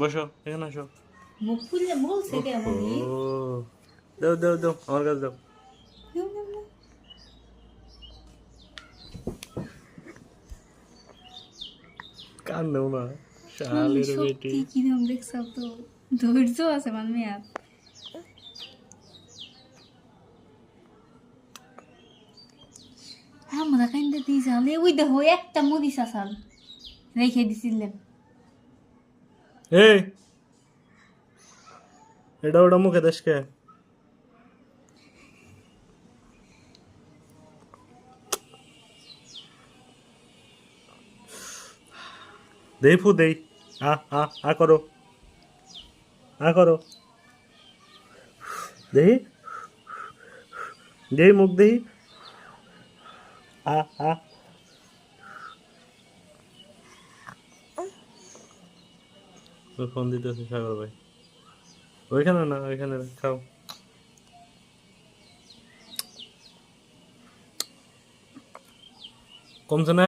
বসো এখানে আসো। মুখ খুলে বলছে কেমনই। ও দাও দাও দাও আমার কাছে দাও। কান্দেও না মাম্মি শালের বেটি। সত্যি কিরম দেখছো তো, ধৈর্য আছে মাম্মি আর। আমরা কাইন্দা দিয়ে যালে ওই দেখো একটা মরিচ আসাল রেখে দিছিলেন। এই এটা ওটা মুখে দেশকে দেই ফু দেই। আ করো আ করো দেই দেই মুখ দেই। আ আ ফোন দিতেছে সাগর ভাই। ওইখানে না ওইখানে খাও কমছে না।